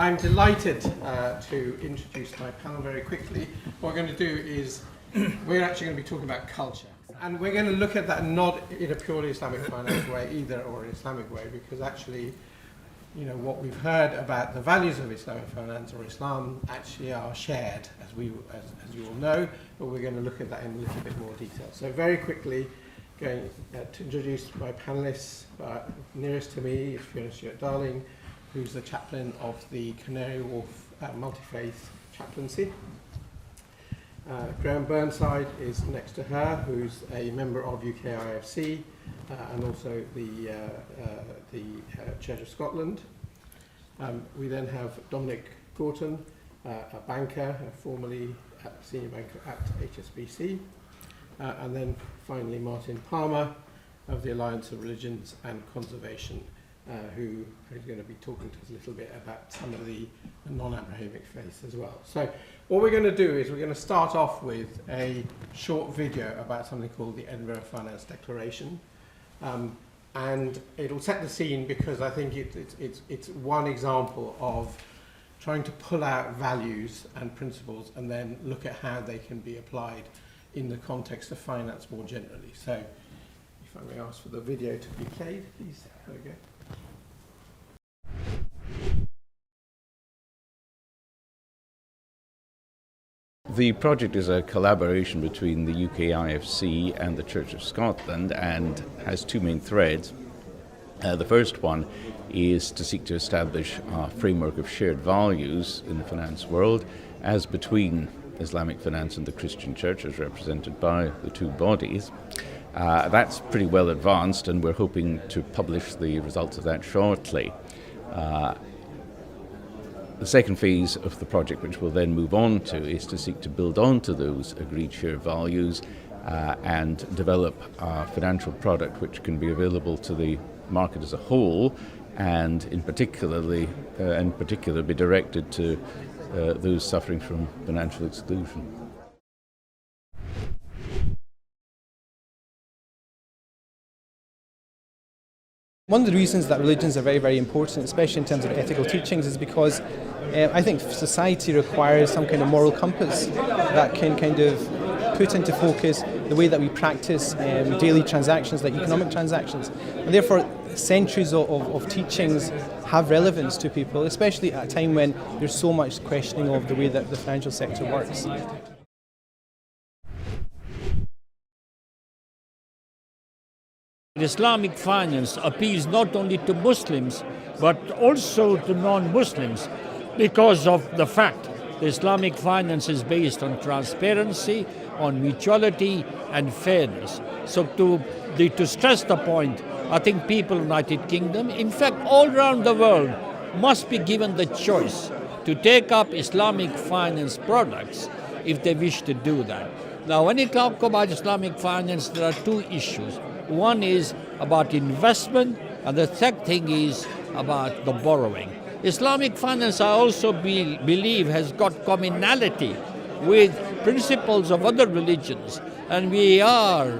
I'm delighted to introduce my panel very quickly. What we're going to do is we're actually going to be talking about culture. And we're going to look at that not in a purely Islamic finance way either, or an Islamic way, because actually, you know, what we've heard about the values of Islamic finance or Islam actually are shared, as you all know, but we're going to look at that in a little bit more detail. So very quickly, going to introduce my panellists. Nearest to me is Fiona Stewart-Darling, who's the chaplain of the Canary Wharf Multifaith Chaplaincy. Graham Burnside is next to her, who's a member of UKIFC and also the Church of Scotland. We then have Dominic Gorton, a banker, formerly a senior banker at HSBC. And then finally Martin Palmer of the Alliance of Religions and Conservation, who is going to be talking to us a little bit about some of the non-Abrahamic faiths as well. So what we're going to do is we're going to start off with a short video about something called the Edinburgh Finance Declaration. And it'll set the scene because I think it's one example of trying to pull out values and principles and then look at how they can be applied in the context of finance more generally. So if I may ask for the video to be played, please. There we go. The project is a collaboration between the UKIFC and the Church of Scotland and has two main threads. The first one is to seek to establish a framework of shared values in the finance world as between Islamic finance and the Christian Church as represented by the two bodies. That's pretty well advanced and we're hoping to publish the results of that shortly. The second phase of the project, which we'll then move on to, is to seek to build on to those agreed shared values and develop a financial product which can be available to the market as a whole, and in particular be directed to those suffering from financial exclusion. One of the reasons that religions are very, very important, especially in terms of ethical teachings, is because I think society requires some kind of moral compass that can kind of put into focus the way that we practice daily transactions, like economic transactions. And therefore, centuries of teachings have relevance to people, especially at a time when there's so much questioning of the way that the financial sector works. Islamic finance appeals not only to Muslims but also to non-Muslims because of the fact that Islamic finance is based on transparency, on mutuality and fairness. So to stress the point, I think people in the United Kingdom, in fact all around the world, must be given the choice to take up Islamic finance products if they wish to do that. Now when you talk about Islamic finance, there are two issues. One is about investment, and the third thing is about the borrowing. Islamic finance, I also believe, has got commonality with principles of other religions. And we are,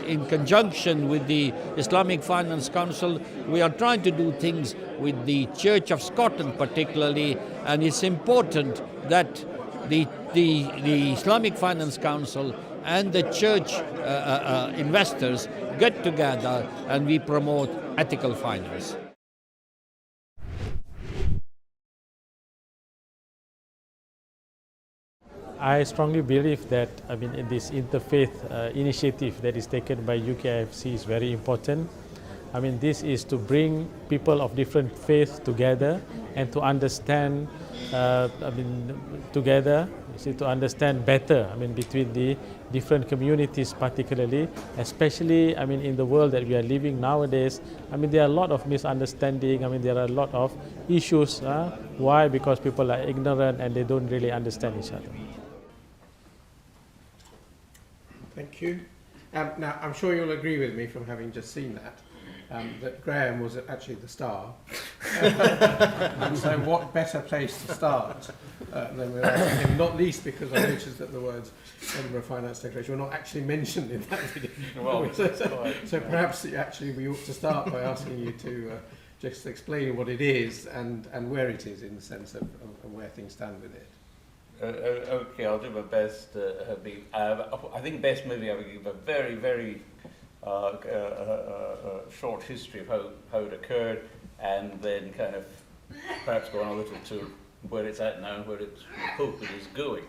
in conjunction with the Islamic Finance Council, we are trying to do things with the Church of Scotland particularly, and it's important that the Islamic Finance Council and the church investors get together and we promote ethical finance. I strongly believe that in this interfaith initiative that is taken by UKIFC is very important. This is to bring people of different faiths together and to understand together, to understand better between the different communities particularly, especially in the world that we are living nowadays. There are a lot of misunderstanding, there are a lot of issues. Why? Because people are ignorant and they don't really understand each other. Thank you. Now, I'm sure you'll agree with me from having just seen that, that Graham was actually the star. And so what better place to start than with him, not least because I noticed that the words Edinburgh Finance Declaration were not actually mentioned in that video. Well, so perhaps actually we ought to start by asking you to just explaining what it is and where it is in the sense of where things stand with it. Okay, I'll do my best, Habib. I think best maybe I will give a very, very short history of how it occurred, and then kind of perhaps go on a little to where it's at now, where we hope it is going.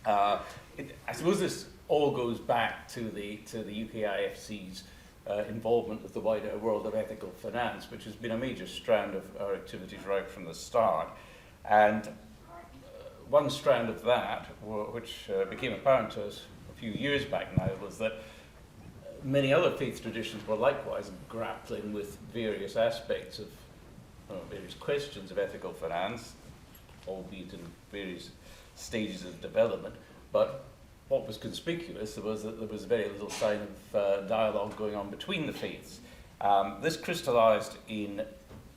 I suppose this all goes back to the UKIFC's involvement with the wider world of ethical finance, which has been a major strand of our activities right from the start. And one strand of that, which became apparent to us a few years back now, was that many other faith traditions were likewise grappling with various aspects of various questions of ethical finance, albeit in various stages of development. But what was conspicuous was that there was very little sign of dialogue going on between the faiths. This crystallized in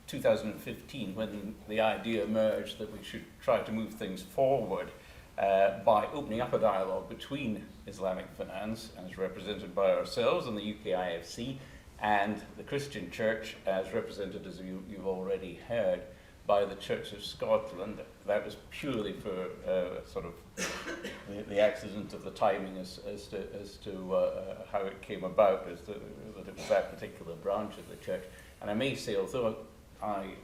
2015 when the idea emerged that we should try to move things forward by opening up a dialogue between Islamic finance, as represented by ourselves and the UKIFC, and the Christian Church, as represented, as you've already heard, by the Church of Scotland. That was purely for sort of the accident of the timing as to how it came about, that it was that particular branch of the church. And I may say, although I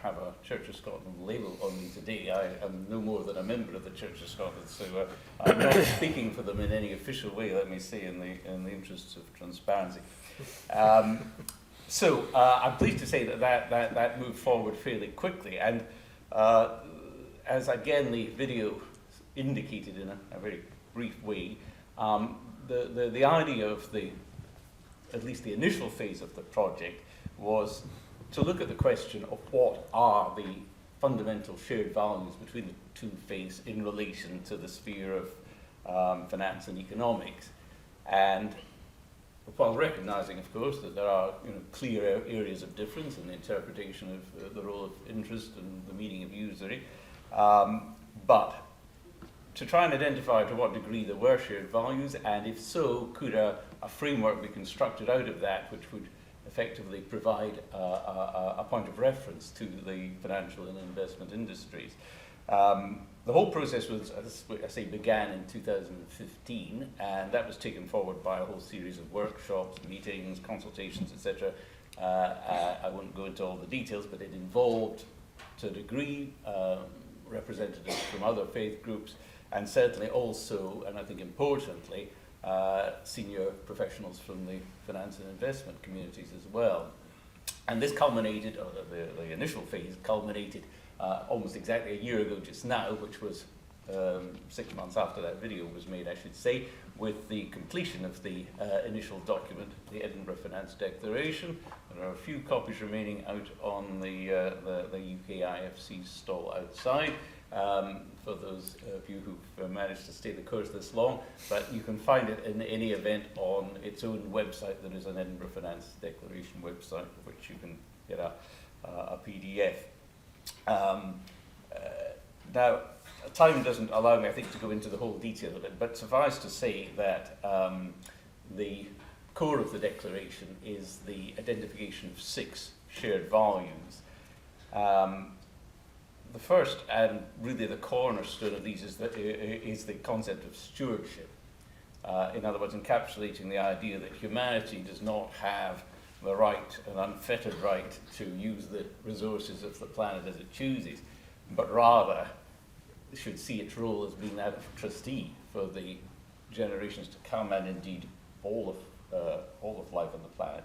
have a Church of Scotland label on me today, I am no more than a member of the Church of Scotland, so I'm not speaking for them in any official way, let me say, in the interests of transparency. So I'm pleased to say that moved forward fairly quickly, and as again the video indicated in a very brief way, the idea of at least the initial phase of the project was to look at the question of what are the fundamental shared values between the two faiths in relation to the sphere of finance and economics, and while recognising, of course, that there are clear areas of difference in the interpretation of the role of interest and the meaning of usury, but to try and identify to what degree there were shared values, and if so, could a framework be constructed out of that which would effectively provide a point of reference to the financial and investment industries. The whole process was, as I say, began in 2015, and that was taken forward by a whole series of workshops, meetings, consultations, etc. I won't go into all the details, but it involved, to a degree, representatives from other faith groups, and certainly also, and I think importantly, senior professionals from the finance and investment communities as well. And this culminated, or the initial phase culminated almost exactly a year ago just now, which was 6 months after that video was made, I should say, with the completion of the initial document, the Edinburgh Finance Declaration. There are a few copies remaining out on the UKIFC stall outside, for those of you who've managed to stay the course this long, but you can find it in any event on its own website. There is an Edinburgh Finance Declaration website, which you can get a PDF. Now, time doesn't allow me, I think, to go into the whole detail of it, but suffice to say that the core of the declaration is the identification of 6 shared values. The first, and really the cornerstone of these, is the concept of stewardship. In other words, encapsulating the idea that humanity does not have the right, an unfettered right, to use the resources of the planet as it chooses, but rather should see its role as being that of trustee for the generations to come, and indeed all of life on the planet.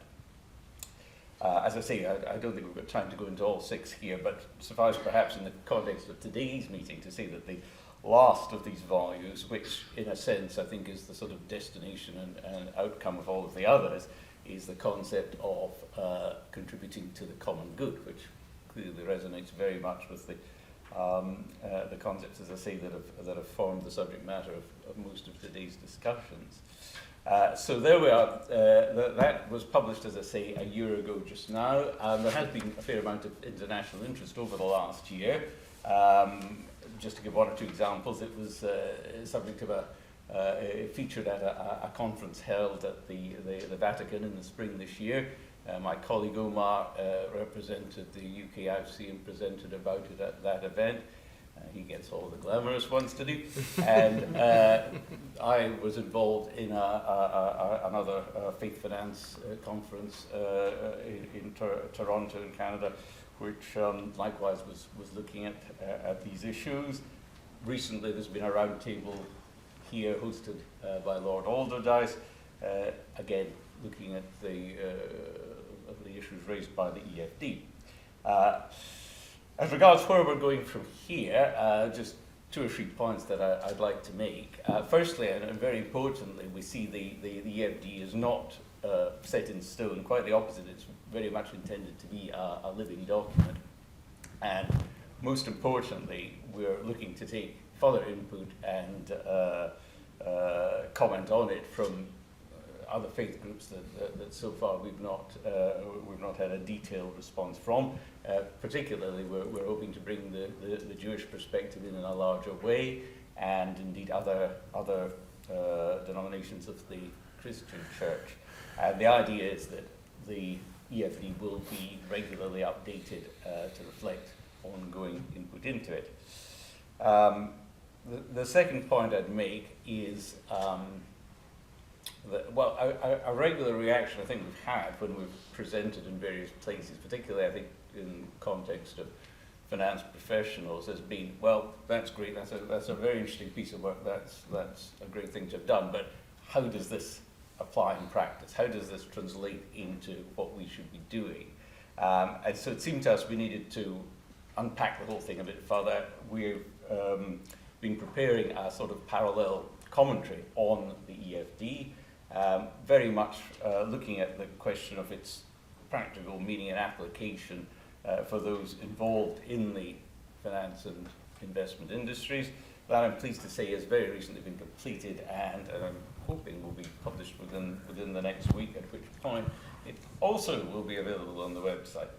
As I say, I don't think we've got time to go into all 6 here, but suffice perhaps in the context of today's meeting to say that the last of these values, which in a sense I think is the sort of destination and outcome of all of the others, is the concept of contributing to the common good, which clearly resonates very much with the concepts, as I say, that have formed the subject matter of most of today's discussions. So there we are. That was published, as I say, a year ago just now, and there has been a fair amount of international interest over the last year. Just to give 1 or 2 examples, it was subject of featured at a conference held at the Vatican in the spring this year, My colleague Omar represented the UKIFC and presented about it at that event. He gets all the glamorous ones to do. And I was involved in another Faith Finance conference in Toronto in Canada, which likewise was looking at these issues. Recently there's been a roundtable here hosted by Lord Alderdice, again looking at the issues raised by the EFD. As regards where we're going from here, just 2 or 3 points that I'd like to make. Firstly, and very importantly, we see the EFD is not set in stone. Quite the opposite, it's very much intended to be a living document. And most importantly, we're looking to take further input and comment on it from other faith groups that so far we've not had a detailed response from. Particularly, we're hoping to bring the Jewish perspective in a larger way, and indeed other denominations of the Christian Church. And the idea is that the EFD will be regularly updated to reflect ongoing input into it. The second point I'd make is a regular reaction I think we've had when we've presented in various places, particularly I think in context of finance professionals, has been, well, that's great, that's a very interesting piece of work, that's a great thing to have done, but how does this apply in practice? How does this translate into what we should be doing? And so it seemed to us we needed to unpack the whole thing a bit further. We've been preparing a sort of parallel commentary on the EFD, very much looking at the question of its practical meaning and application for those involved in the finance and investment industries. That, I'm pleased to say, has very recently been completed, and I'm hoping will be published within the next week, at which point it also will be available on the website.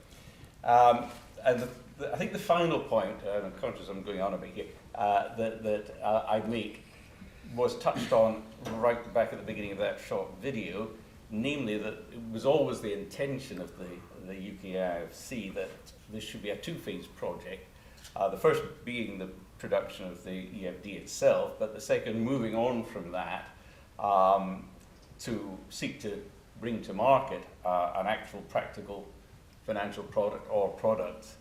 And I think the final point, and I'm conscious I'm going on a bit here, that I'd make was touched on right back at the beginning of that short video, namely that it was always the intention of the UKIFC that this should be a 2-phase project. The first being the production of the EFD itself, but the second moving on from that to seek to bring to market an actual practical financial product or products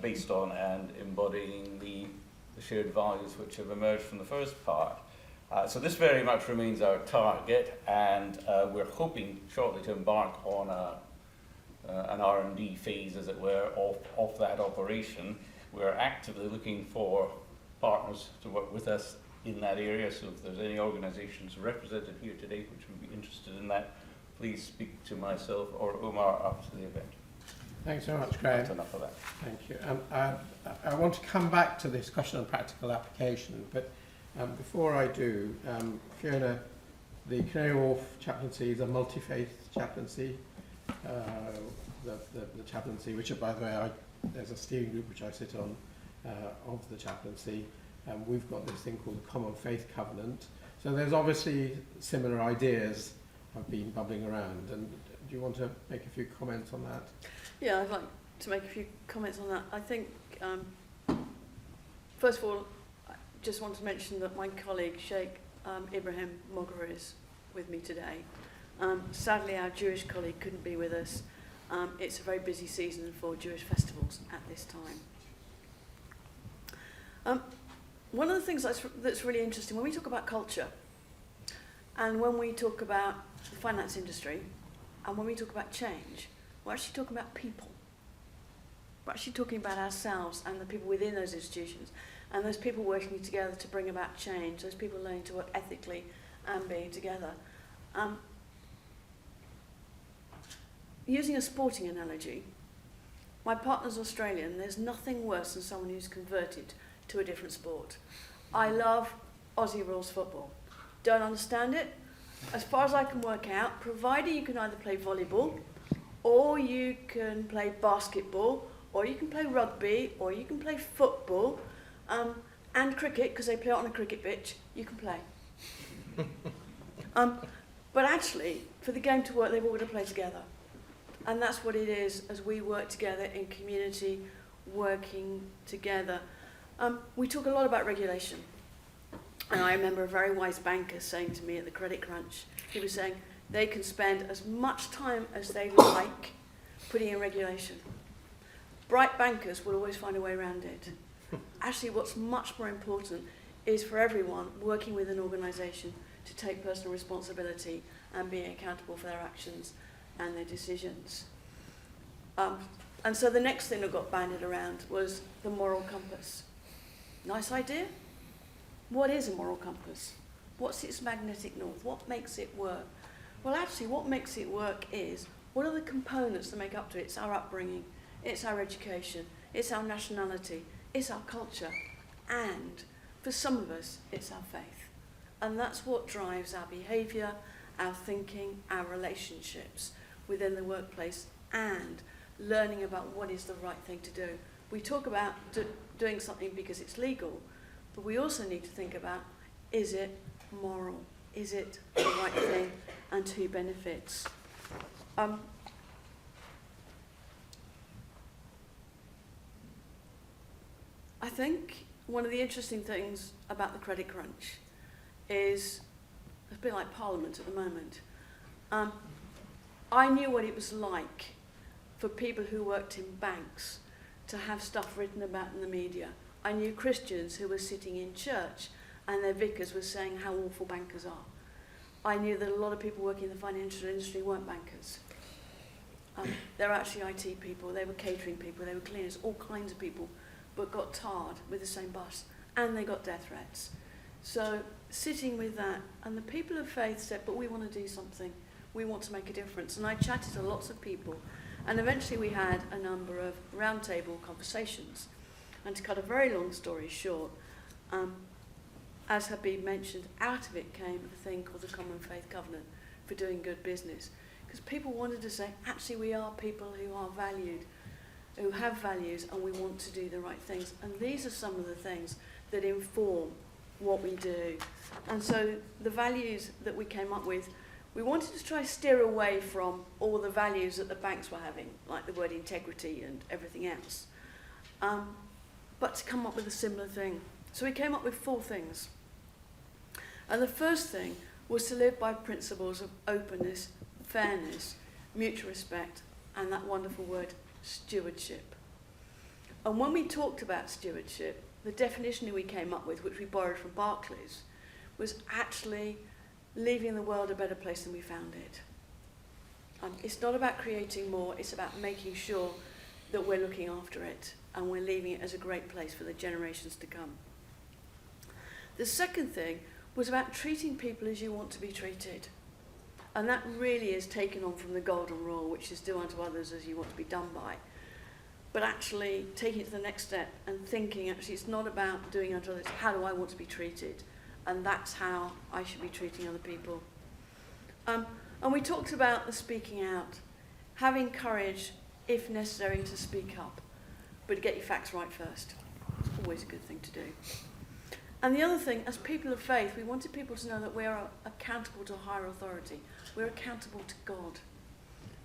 based on and embodying the shared values which have emerged from the first part. So this very much remains our target, and we're hoping shortly to embark on an R&D phase, as it were, of that operation. We're actively looking for partners to work with us in that area, so if there's any organisations represented here today which would be interested in that, please speak to myself or Omar after the event. Thanks very much, Graham. That's enough of that. Thank you. I want to come back to this question on practical application, but before I do, Fiona, the Canary Wharf Chaplaincy is a multi-faith chaplaincy. The chaplaincy, which, by the way, there's a steering group which I sit on of the chaplaincy. We've got this thing called the Common Faith Covenant. So there's obviously similar ideas have been bubbling around. And do you want to make a few comments on that? Yeah, I'd like to make a few comments on that. I think, first of all, I just want to mention that my colleague, Sheikh Ibrahim Moghra, is with me today. Sadly, our Jewish colleague couldn't be with us. It's a very busy season for Jewish festivals at this time. One of the things that's really interesting, when we talk about culture, and when we talk about the finance industry, and when we talk about change, we're actually talking about people. We're actually talking about ourselves and the people within those institutions, and those people working together to bring about change, those people learning to work ethically and being together. Using a sporting analogy, my partner's Australian. There's nothing worse than someone who's converted to a different sport. I love Aussie rules football. Don't understand it? As far as I can work out, provided you can either play volleyball, or you can play basketball, or you can play rugby, or you can play football, and cricket, because they play it on a cricket pitch, you can play. But actually, for the game to work, they've all got to play together. And that's what it is as we work together in community, working together. We talk a lot about regulation. And I remember a very wise banker saying to me at the Credit Crunch, he was saying they can spend as much time as they like putting in regulation. Bright bankers will always find a way around it. Actually, what's much more important is for everyone working with an organisation to take personal responsibility and being accountable for their actions and their decisions. And so the next thing that got bandied around was the moral compass. Nice idea. What is a moral compass? What's its magnetic north? What makes it work? Well, actually, what makes it work is, what are the components that make up to it? It's our upbringing, it's our education, it's our nationality, it's our culture, and for some of us, it's our faith. And that's what drives our behaviour, our thinking, our relationships within the workplace, and learning about what is the right thing to do. We talk about doing something because it's legal, but we also need to think about, is it moral? Is it the right thing? And who benefits? I think one of the interesting things about the credit crunch is, it's a bit like Parliament at the moment. I knew what it was like for people who worked in banks to have stuff written about in the media. I knew Christians who were sitting in church and their vicars were saying how awful bankers are. I knew that a lot of people working in the financial industry weren't bankers. They're actually IT people, they were catering people, they were cleaners, all kinds of people, but got tarred with the same bus, and they got death threats. So sitting with that, and the people of faith said, but we want to do something, we want to make a difference. And I chatted to lots of people, and eventually we had a number of roundtable conversations. And to cut a very long story short, as Habib mentioned, out of it came a thing called the Common Faith Covenant for doing good business. Because people wanted to say, actually we are people who are valued, who have values, and we want to do the right things. And these are some of the things that inform what we do. And so the values that we came up with, we wanted to try steer away from all the values that the banks were having, like the word integrity and everything else, but to come up with a similar thing. So we came up with 4 things. And the first thing was to live by principles of openness, fairness, mutual respect, and that wonderful word, stewardship. And when we talked about stewardship, the definition that we came up with, which we borrowed from Barclays, was actually leaving the world a better place than we found it. It's not about creating more, it's about making sure that we're looking after it and we're leaving it as a great place for the generations to come. The second thing was about treating people as you want to be treated. And that really is taken on from the golden rule, which is do unto others as you want to be done by. But actually taking it to the next step and thinking, actually it's not about doing unto others, how do I want to be treated? And that's how I should be treating other people. And we talked about the speaking out, having courage, if necessary, to speak up, but to get your facts right first. It's always a good thing to do. And the other thing, as people of faith, we wanted people to know that we are accountable to a higher authority. We're accountable to God.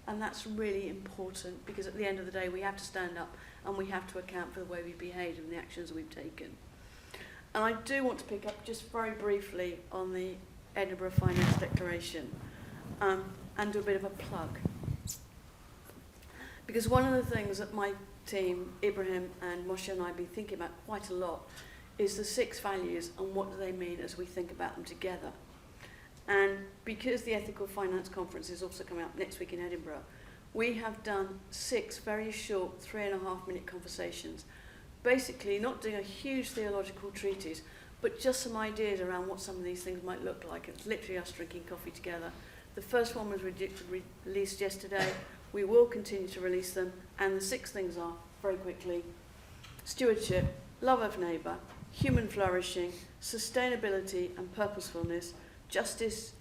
And that's really important, because at the end of the day, we have to stand up and we have to account for the way we've behaved and the actions we've taken. And I do want to pick up just very briefly on the Edinburgh Finance Declaration and do a bit of a plug. Because one of the things that my team, Ibrahim and Moshe and I have been thinking about quite a lot is the 6 values and what do they mean as we think about them together. And because the Ethical Finance Conference is also coming up next week in Edinburgh, we have done 6 very short 3.5-minute conversations, basically not doing a huge theological treatise, but just some ideas around what some of these things might look like. It's literally us drinking coffee together. The first one was released yesterday. We will continue to release them. And the 6 things are, very quickly, stewardship, love of neighbour, human flourishing, sustainability and purposefulness, justice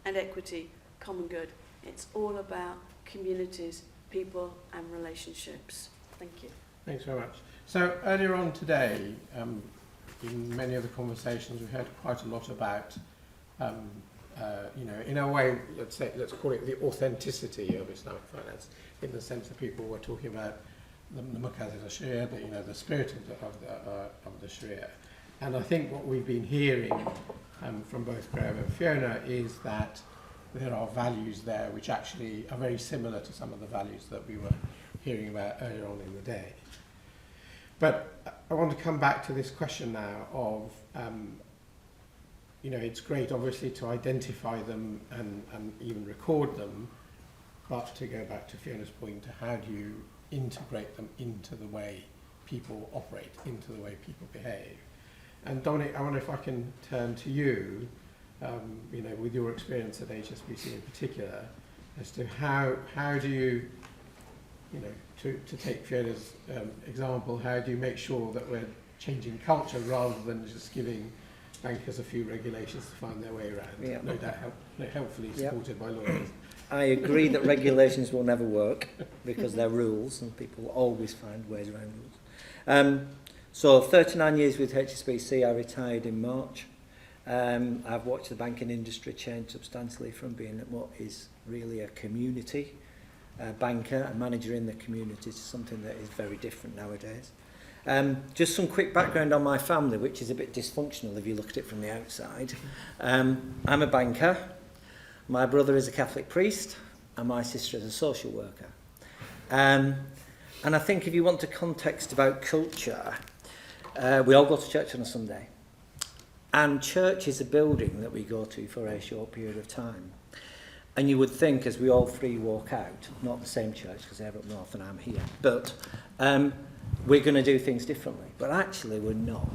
and equity, common good. It's all about communities, people and relationships. Thank you. Thanks very much. So earlier on today, in many of the conversations, we heard quite a lot about in a way, let's call it the authenticity of Islamic finance, in the sense that people were talking about the Maqasid al-Sharia, the spirit of the Sharia. And I think what we've been hearing from both Graham and Fiona is that there are values there which actually are very similar to some of the values that we were hearing about earlier on in the day. But I want to come back to this question now of, it's great obviously to identify them and even record them, but to go back to Fiona's point, to how do you integrate them into the way people operate, into the way people behave. And Dominic, I wonder if I can turn to you, with your experience at HSBC in particular, as to how do you, to take Fiona's example, how do you make sure that we're changing culture rather than just giving bankers a few regulations to find their way around? Yeah. No doubt helpfully supported by lawyers. I agree that regulations will never work because they're rules and people will always find ways around rules. So 39 years with HSBC, I retired in March. I've watched the banking industry change substantially from being what is really a community banker, a manager in the community, to something that is very different nowadays. Just some quick background on my family, which is a bit dysfunctional if you look at it from the outside. I'm a banker. My brother is a Catholic priest, and my sister is a social worker. And I think if you want to context about culture, we all go to church on a Sunday. And church is a building that we go to for a short period of time. And you would think, as we all three walk out, not the same church, because they're up north and I'm here, but we're going to do things differently. But actually, we're not.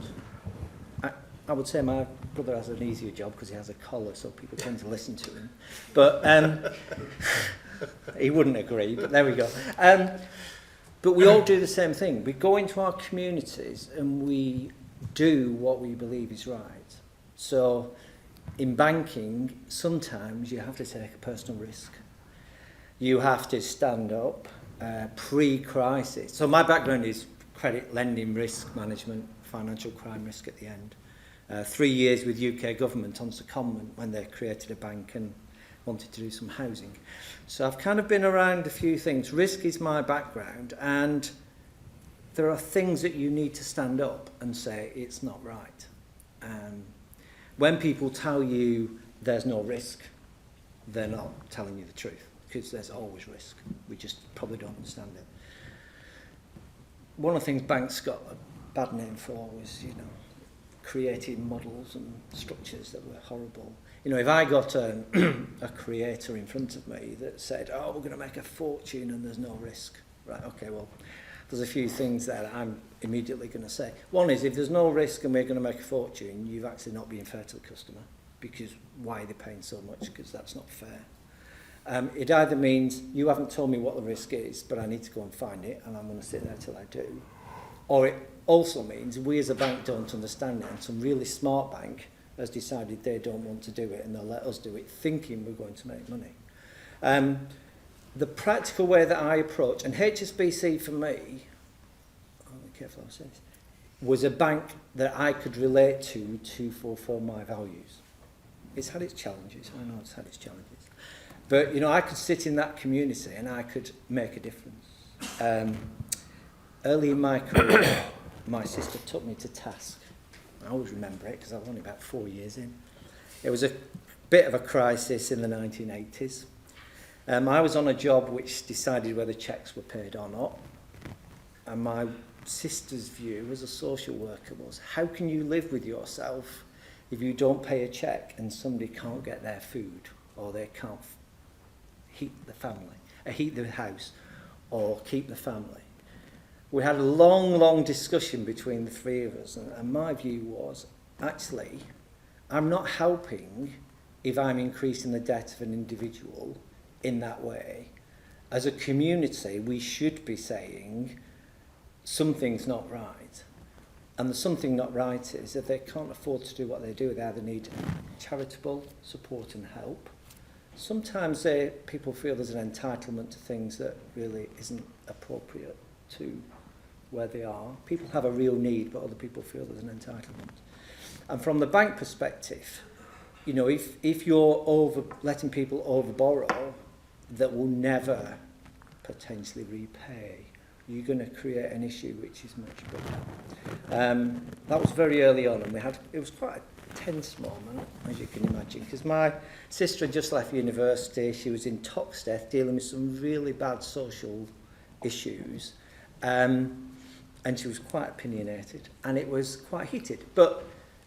I would say my brother has an easier job because he has a collar, so people tend to listen to him. But he wouldn't agree, but there we go. But we all do the same thing. We go into our communities and we do what we believe is right. So in banking, sometimes you have to take a personal risk. You have to stand up pre-crisis. So my background is credit lending, risk management, financial crime risk at the end. 3 years with UK government on secondment when they created a bank and wanted to do some housing. So I've kind of been around a few things. Risk is my background, and there are things that you need to stand up and say it's not right. When people tell you there's no risk, they're not telling you the truth, because there's always risk. We just probably don't understand it. One of the things banks got a bad name for was, creating models and structures that were horrible. If I got a creator in front of me that said, we're going to make a fortune and there's no risk. Right, okay, well, there's a few things that I'm immediately going to say. One is, if there's no risk and we're going to make a fortune, you've actually not been fair to the customer, because why are they paying so much? Because that's not fair. It either means you haven't told me what the risk is, but I need to go and find it, and I'm going to sit there till I do. Or it also means we as a bank don't understand it, and some really smart bank has decided they don't want to do it, and they'll let us do it, thinking we're going to make money. The practical way that I approach, and HSBC for me, I'll be careful how I say this, was a bank that I could relate to fulfill my values. It's had its challenges, I know it's had its challenges. But, I could sit in that community and I could make a difference. Early in my career, my sister took me to task. I always remember it because I was only about 4 years in. It was a bit of a crisis in the 1980s. I was on a job which decided whether checks were paid or not. And my sister's view as a social worker was, how can you live with yourself if you don't pay a check and somebody can't get their food, or they can't heat the house, or keep the family? We had a long discussion between the three of us, and my view was, actually, I'm not helping if I'm increasing the debt of an individual in that way. As a community, we should be saying something's not right. And the something not right is if they can't afford to do what they do, they either need charitable support and help. Sometimes people feel there's an entitlement to things that really isn't appropriate to where they are. People have a real need, but other people feel there's an entitlement. And from the bank perspective, you know, if you're letting people overborrow that will never potentially repay, you're going to create an issue which is much bigger. That was very early on, and it was quite a tense moment, as you can imagine, because my sister had just left university. She was in Toxteth dealing with some really bad social issues, and she was quite opinionated, and it was quite heated. But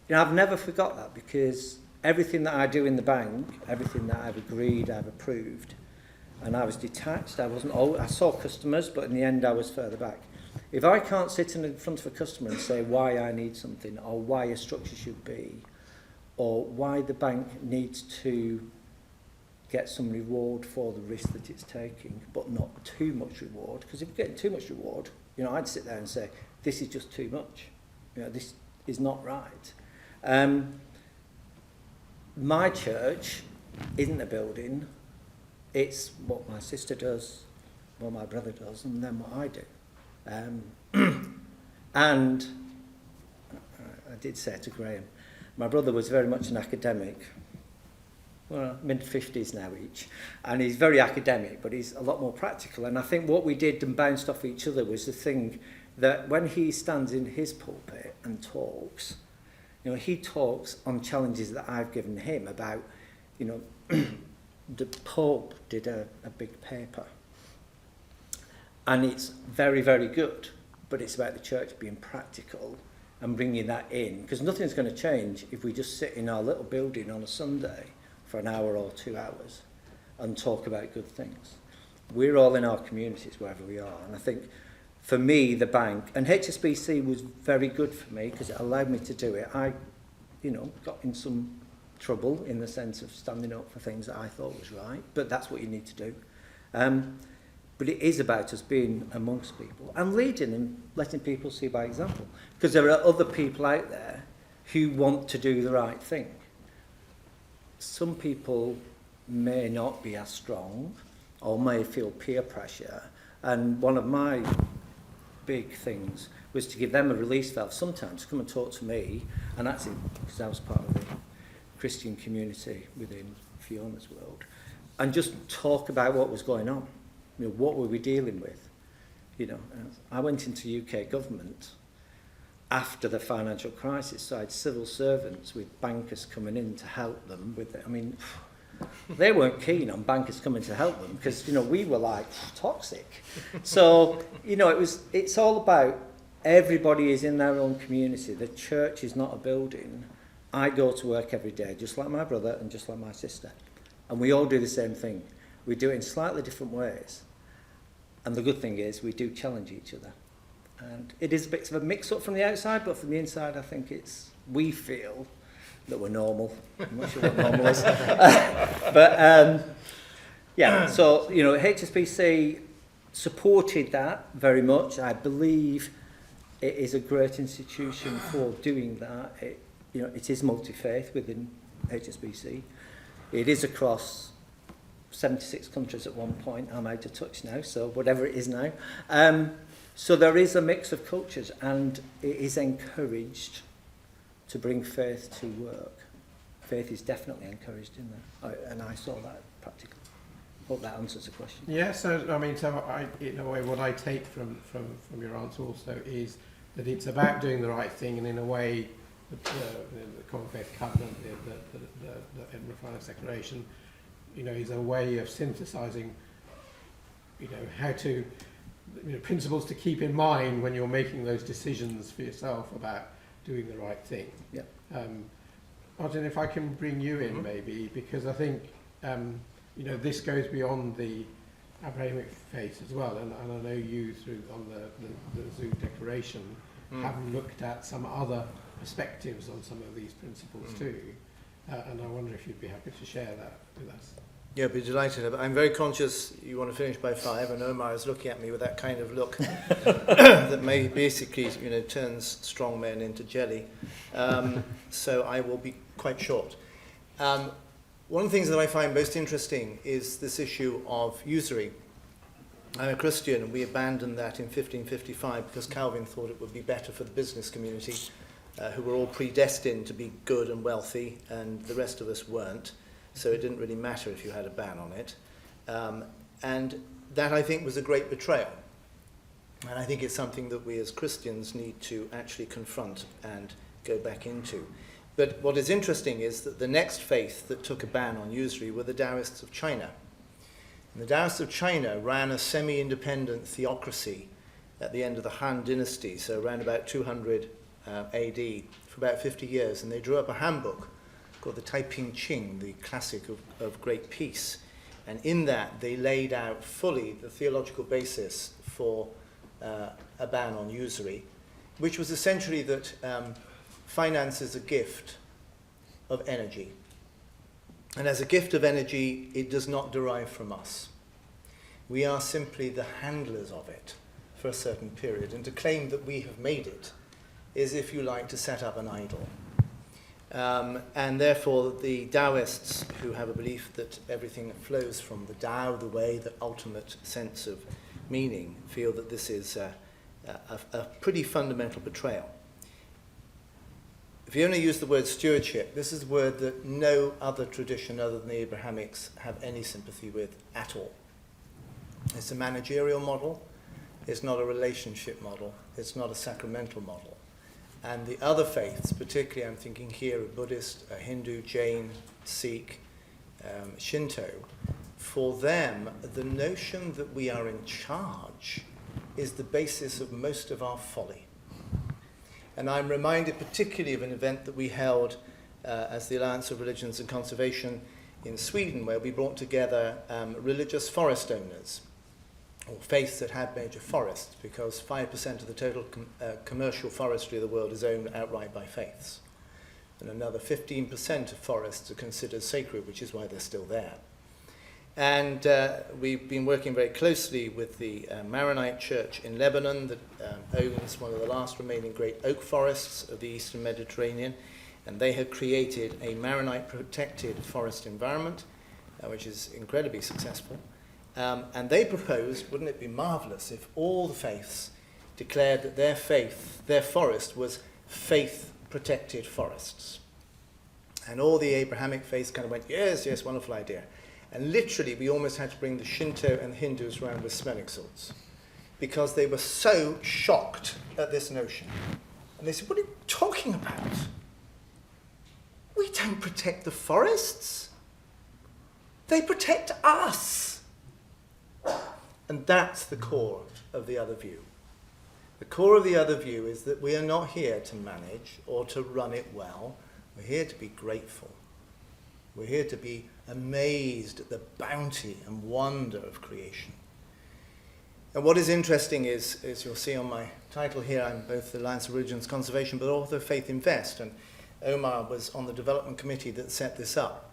you know, I've never forgot that, because everything that I do in the bank, everything that I've agreed, I've approved, and I was detached. I saw customers, but in the end I was further back. If I can't sit in front of a customer and say why I need something, or why a structure should be, or why the bank needs to get some reward for the risk that it's taking, but not too much reward, because if you're getting too much reward, you know, I'd sit there and say, this is just too much. You know, this is not right. My church isn't a building. It's what my sister does, what my brother does, and then what I do. And I did say to Graham, my brother was very much an academic, well, mid-50s now each, and he's very academic, but he's a lot more practical. And I think what we did and bounced off each other was the thing that when he stands in his pulpit and talks, you know, he talks on challenges that I've given him about, you know, the Pope did a big paper, and it's very, very good, but it's about the church being practical and bringing that in, because nothing's going to change if we just sit in our little building on a Sunday for an hour or 2 hours and talk about good things. We're all in our communities wherever we are, and I think for me the bank, and HSBC was very good for me because it allowed me to do it. I, you know, got in some trouble in the sense of standing up for things that I thought was right, but that's what you need to do. But it is about us being amongst people and leading and letting people see by example, because there are other people out there who want to do the right thing. Some people may not be as strong or may feel peer pressure, and one of my big things was to give them a release valve sometimes, come and talk to me, and actually, because I was part of the Christian community within Fiona's world, and just talk about what was going on. You know, what were we dealing with? You know, I went into UK government after the financial crisis, so I had civil servants with bankers coming in to help them with it. I mean, they weren't keen on bankers coming to help them because, you know, we were like toxic. So, you know, it's all about everybody is in their own community. The church is not a building. I go to work every day, just like my brother and just like my sister. And we all do the same thing. We do it in slightly different ways. And the good thing is we do challenge each other. And it is a bit of a mix-up from the outside, but from the inside I think we feel that we're normal. I'm not sure what normal is. Yeah, so, you know, HSBC supported that very much. I believe it is a great institution for doing that. You know, it is multi-faith within HSBC. It is across 76 countries at one point. I'm out of touch now, so whatever it is now. So there is a mix of cultures, and it is encouraged to bring faith to work. Faith is definitely encouraged in there, and I saw that practically. Hope that answers the question. Yeah, so I mean, in a way, what I take from your answer also is that it's about doing the right thing, and in a way, the Common Faith Covenant, the Edinburgh Finance Declaration, you know, is a way of synthesising, you know, how to, you know, principles to keep in mind when you're making those decisions for yourself about doing the right thing. Yeah. Martin, if I can bring you in maybe, because I think, you know, this goes beyond the Abrahamic faith as well, and I know you on the Zoo Declaration have looked at some other perspectives on some of these principles too, and I wonder if you'd be happy to share that with us. Yeah, I'd be delighted. I'm very conscious you want to finish by 5, and Omar is looking at me with that kind of look that may basically, you know, turns strong men into jelly. So I will be quite short. One of the things that I find most interesting is this issue of usury. I'm a Christian, and we abandoned that in 1555 because Calvin thought it would be better for the business community who were all predestined to be good and wealthy, and the rest of us weren't. So it didn't really matter if you had a ban on it. And that, I think, was a great betrayal. And I think it's something that we as Christians need to actually confront and go back into. But what is interesting is that the next faith that took a ban on usury were the Taoists of China. And the Taoists of China ran a semi-independent theocracy at the end of the Han Dynasty, so around about 200 AD, for about 50 years. And they drew up a handbook called the Taiping Qing, the classic of great peace. And in that, they laid out fully the theological basis for a ban on usury, which was essentially that finance is a gift of energy. And as a gift of energy, it does not derive from us. We are simply the handlers of it for a certain period. And to claim that we have made it is, if you like, to set up an idol. And therefore, the Taoists, who have a belief that everything flows from the Tao, the way, the ultimate sense of meaning, feel that this is a pretty fundamental betrayal. If you only use the word stewardship, this is a word that no other tradition other than the Abrahamics have any sympathy with at all. It's a managerial model. It's not a relationship model. It's not a sacramental model. And the other faiths, particularly I'm thinking here of Buddhist, Hindu, Jain, Sikh, Shinto, for them, the notion that we are in charge is the basis of most of our folly. And I'm reminded particularly of an event that we held as the Alliance of Religions and Conservation in Sweden, where we brought together religious forest owners, or faiths that had major forests, because 5% of the total commercial forestry of the world is owned outright by faiths. And another 15% of forests are considered sacred, which is why they're still there. And we've been working very closely with the Maronite Church in Lebanon that owns one of the last remaining great oak forests of the Eastern Mediterranean. And they have created a Maronite protected forest environment, which is incredibly successful. And they proposed, wouldn't it be marvellous if all the faiths declared that their forest was faith-protected forests. And all the Abrahamic faiths kind of went, yes, yes, wonderful idea. And literally, we almost had to bring the Shinto and the Hindus around with smelling salts, because they were so shocked at this notion. And they said, what are you talking about? We don't protect the forests. They protect us. And that's the core of the other view. The core of the other view is that we are not here to manage or to run it well. We're here to be grateful. We're here to be amazed at the bounty and wonder of creation. And what is interesting is you'll see on my title here, I'm both the Alliance of Religions Conservation, but also FaithInvest. And Omar was on the development committee that set this up.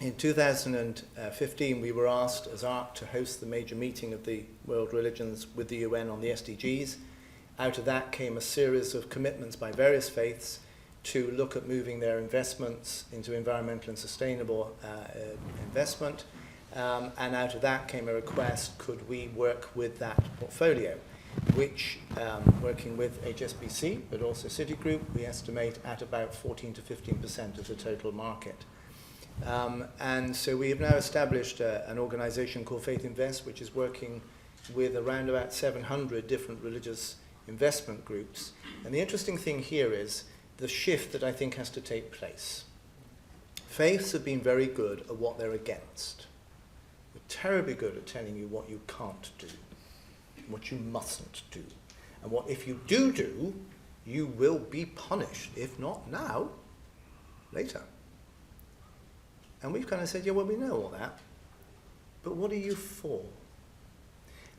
In 2015, we were asked as ARC to host the major meeting of the world religions with the UN on the SDGs. Out of that came a series of commitments by various faiths to look at moving their investments into environmental and sustainable investment. And out of that came a request, could we work with that portfolio, which, working with HSBC, but also Citigroup, we estimate at about 14 to 15% of the total market. And so we have now established an organization called FaithInvest, which is working with around about 700 different religious investment groups. And the interesting thing here is the shift that I think has to take place. Faiths have been very good at what they're against. They're terribly good at telling you what you can't do, what you mustn't do, and what if you do, you will be punished, if not now, later. And we've kind of said, yeah, well, we know all that, but what are you for?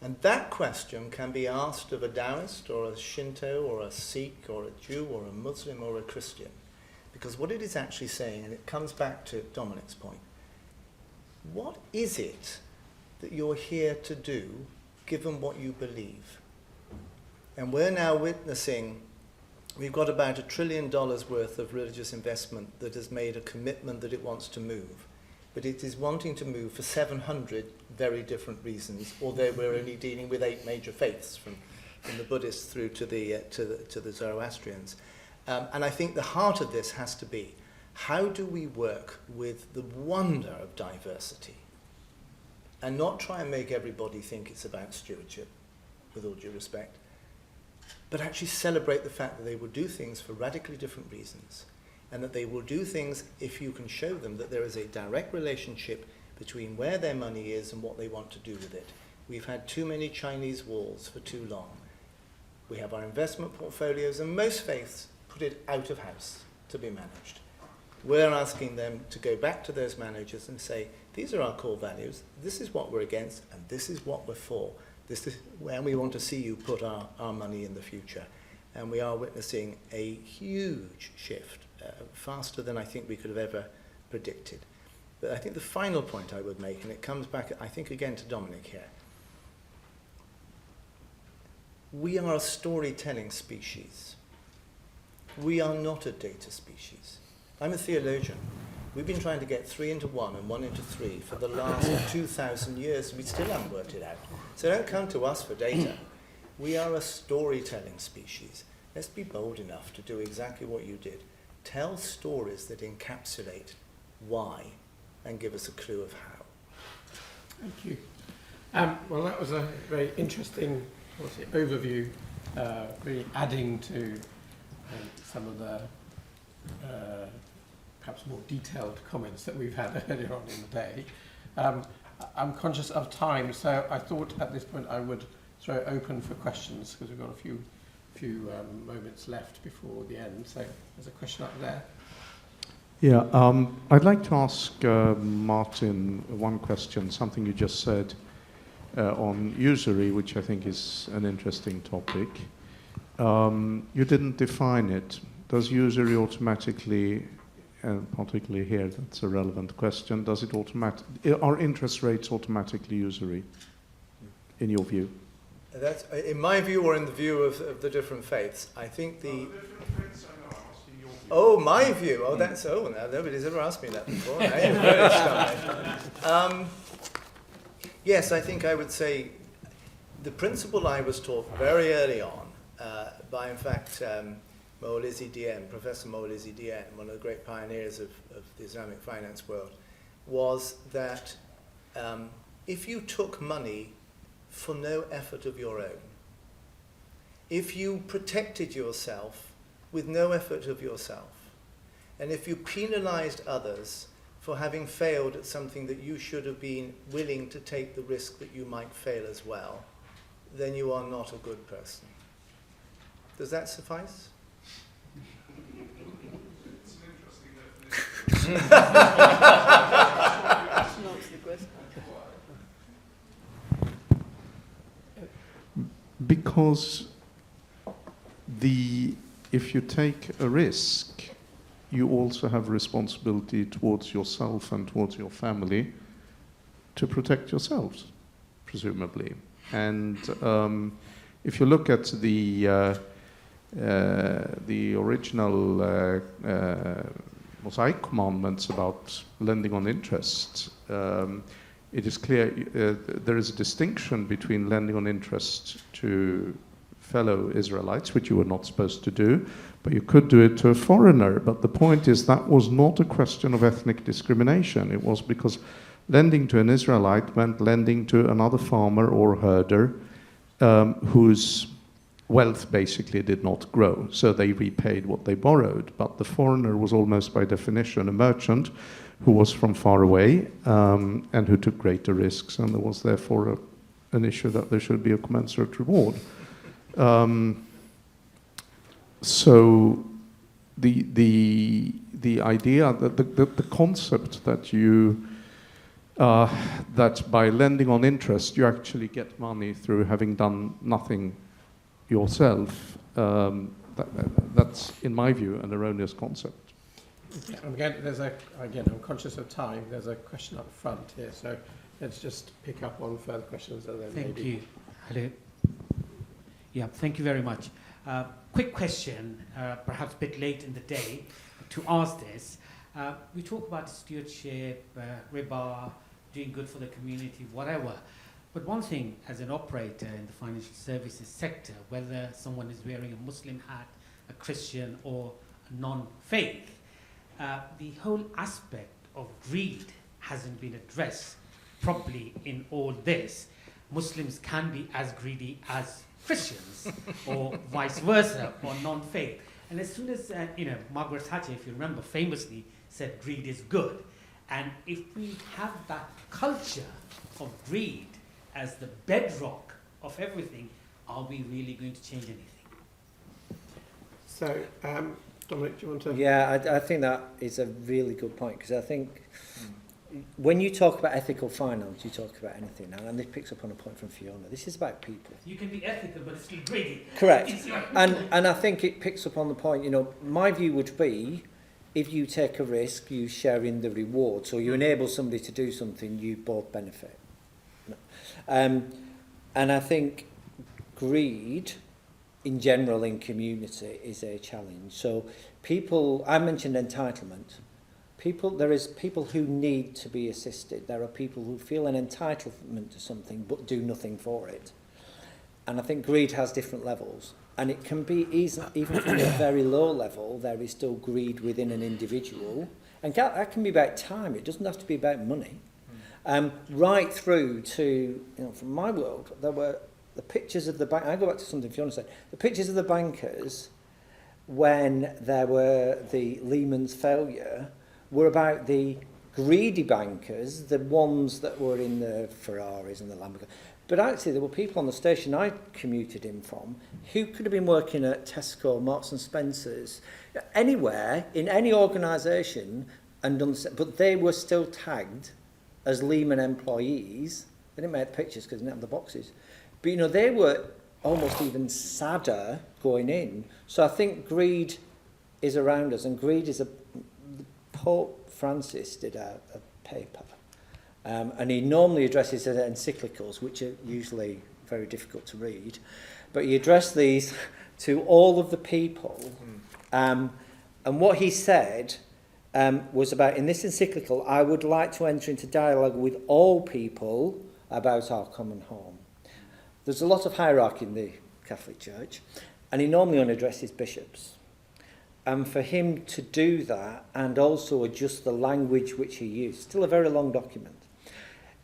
And that question can be asked of a Taoist or a Shinto or a Sikh or a Jew or a Muslim or a Christian. Because what it is actually saying, and it comes back to Dominic's point, what is it that you're here to do given what you believe? And we're now witnessing, we've got about $1 trillion worth of religious investment that has made a commitment that it wants to move. But it is wanting to move for 700 very different reasons, although we're only dealing with 8 major faiths, from the Buddhists through to the Zoroastrians. And I think the heart of this has to be, how do we work with the wonder of diversity and not try and make everybody think it's about stewardship, with all due respect, but actually celebrate the fact that they will do things for radically different reasons, and that they will do things if you can show them that there is a direct relationship between where their money is and what they want to do with it. We've had too many Chinese walls for too long. We have our investment portfolios, and most faiths put it out of house to be managed. We're asking them to go back to those managers and say, these are our core values, this is what we're against, and this is what we're for. This is where we want to see you put our money in the future. And we are witnessing a huge shift, faster than I think we could have ever predicted. But I think the final point I would make, and it comes back, I think, again to Dominic here. We are a storytelling species. We are not a data species. I'm a theologian. We've been trying to get 3 into 1 and 1 into 3 for the last 2,000 years. We still haven't worked it out. So don't come to us for data. We are a storytelling species. Let's be bold enough to do exactly what you did. Tell stories that encapsulate why and give us a clue of how. Thank you. Well, that was a very interesting overview, really adding to some of the perhaps more detailed comments that we've had earlier on in the day. I'm conscious of time, so I thought at this point I would throw it open for questions, because we've got a few moments left before the end. So there's a question up there. Yeah, I'd like to ask Martin one question, something you just said on usury, which I think is an interesting topic. You didn't define it. Does usury automatically, and particularly here, that's a relevant question, does it are interest rates automatically usury, in your view? That's, in my view, or in the view of the different faiths, I think the... Oh, my view. Oh, that's... Oh, now nobody's ever asked me that before. I am very shy. Yes, I think I would say the principle I was taught very early on by, in fact, Maolisi Dien, Professor Maolisi Dien, one of the great pioneers of the Islamic finance world, was that if you took money for no effort of your own, if you protected yourself with no effort of yourself, and if you penalized others for having failed at something that you should have been willing to take the risk that you might fail as well, then you are not a good person. Does that suffice? It's an interesting definition. Because if you take a risk, you also have responsibility towards yourself and towards your family to protect yourselves, presumably. And if you look at the original Mosaic commandments about lending on interest, it is clear there is a distinction between lending on interest to fellow Israelites, which you were not supposed to do, but you could do it to a foreigner. But the point is that was not a question of ethnic discrimination. It was because lending to an Israelite meant lending to another farmer or herder whose wealth basically did not grow. So they repaid what they borrowed. But the foreigner was almost by definition a merchant who was from far away and who took greater risks, and there was therefore an issue that there should be a commensurate reward. So the idea that the concept that you that by lending on interest you actually get money through having done nothing yourself, that's in my view an erroneous concept. Yeah, again, I'm conscious of time. There's a question up front here, so let's just pick up on further questions. And then Thank you. Hello. Yeah, thank you very much. Quick question, perhaps a bit late in the day to ask this. We talk about stewardship, riba, doing good for the community, whatever. But one thing, as an operator in the financial services sector, whether someone is wearing a Muslim hat, a Christian or a non-faith. The whole aspect of greed hasn't been addressed properly in all this. Muslims can be as greedy as Christians, or vice versa, or non-faith. And as soon as, Margaret Thatcher, if you remember, famously said greed is good. And if we have that culture of greed as the bedrock of everything, are we really going to change anything? So, Dominic, do you want to? Yeah, I think that is a really good point, because I think when you talk about ethical finance, you talk about anything now, and this picks up on a point from Fiona. This is about people. You can be ethical, but it's still greedy. Correct. And I think it picks up on the point, my view would be, if you take a risk, you share in the reward. So you enable somebody to do something, you both benefit. And I think greed, in general, in community, is a challenge. So I mentioned entitlement. There is people who need to be assisted. There are people who feel an entitlement to something but do nothing for it. And I think greed has different levels. And it can be even from a very low level, there is still greed within an individual. And that can be about time. It doesn't have to be about money. Right through to, from my world, there were the pictures of the bank. I go back to something Fiona said. The pictures of the bankers when there were the Lehman's failure were about the greedy bankers, the ones that were in the Ferraris and the Lamborghinis. But actually, there were people on the station I commuted in from who could have been working at Tesco, Marks and Spencer's, anywhere, in any organisation, but they were still tagged as Lehman employees. They didn't make the pictures because they didn't have the boxes. But, they were almost even sadder going in. So I think greed is around us, and greed is Pope Francis did a paper, and he normally addresses it in encyclicals, which are usually very difficult to read, but he addressed these to all of the people, and what he said was about, in this encyclical, I would like to enter into dialogue with all people about our common home. There's a lot of hierarchy in the Catholic Church, and he normally only addresses bishops. And for him to do that and also adjust the language which he used, still a very long document,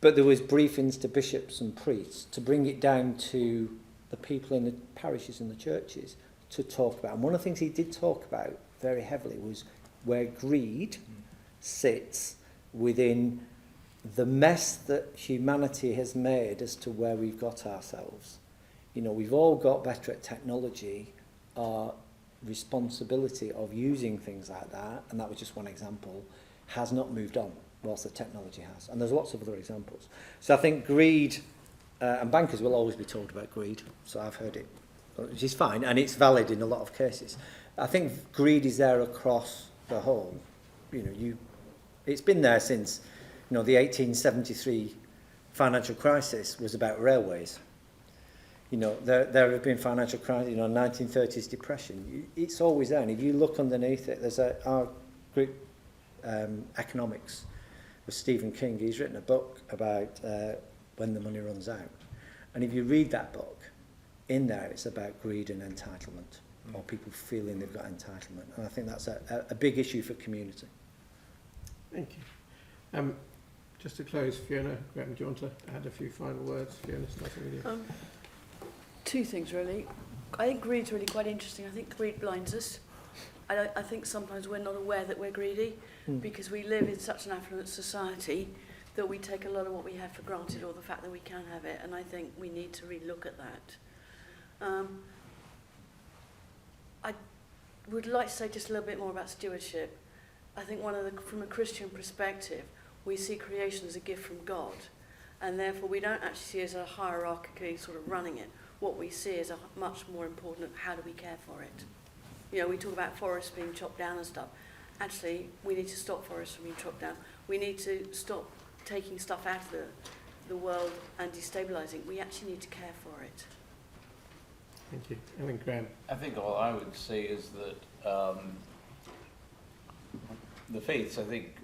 but there was briefings to bishops and priests to bring it down to the people in the parishes and the churches to talk about. And one of the things he did talk about very heavily was where greed sits within the mess that humanity has made as to where we've got ourselves. We've all got better at technology. Our responsibility of using things like that, and that was just one example, has not moved on whilst the technology has. And there's lots of other examples. So I think greed, and bankers will always be told about greed, so I've heard it, which is fine, and it's valid in a lot of cases. I think greed is there across the whole. It's been there since, the 1873 financial crisis was about railways. There have been financial crises, 1930s depression. It's always there. And if you look underneath it, there's our group, Economics, with Stephen King. He's written a book about when the money runs out. And if you read that book, in there it's about greed and entitlement, or people feeling they've got entitlement. And I think that's a big issue for community. Thank you. Just to close, Fiona, Graham, do you want to add a few final words? Fiona, starting with you. Two things, really. I think greed's really quite interesting. I think greed blinds us. I think sometimes we're not aware that we're greedy because we live in such an affluent society that we take a lot of what we have for granted, or the fact that we can have it, and I think we need to really look at that. I would like to say just a little bit more about stewardship. I think from a Christian perspective, we see creation as a gift from God, and therefore we don't actually see it as a hierarchically sort of running it. What we see is a much more important, how do we care for it? We talk about forests being chopped down and stuff. Actually, we need to stop forests from being chopped down. We need to stop taking stuff out of the world and destabilising. We actually need to care for it. Thank you. I mean, Graham. I think all I would say is that the faiths, I think,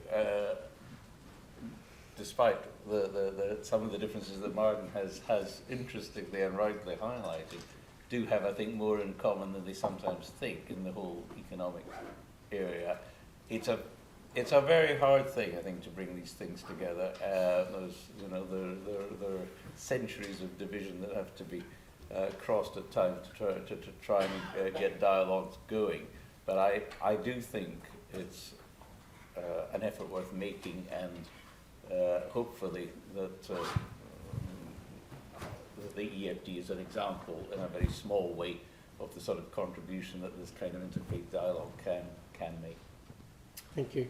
despite some of the differences that Martin has interestingly and rightly highlighted, do have, I think, more in common than they sometimes think in the whole economic area. It's a very hard thing, I think, to bring these things together. There are centuries of division that have to be crossed at times to try and get dialogues going. But I do think it's an effort worth making, and hopefully that the EFD is an example in a very small way of the sort of contribution that this kind of interfaith dialogue can make. Thank you.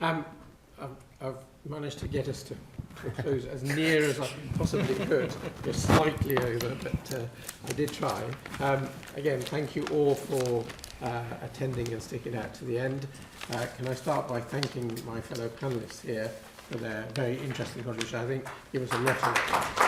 I've managed to get us to close as near as I possibly could. We're slightly over, but I did try. Again, thank you all for attending and sticking out to the end. Can I start by thanking my fellow panellists here for their very interesting contribution. I think give us a lot of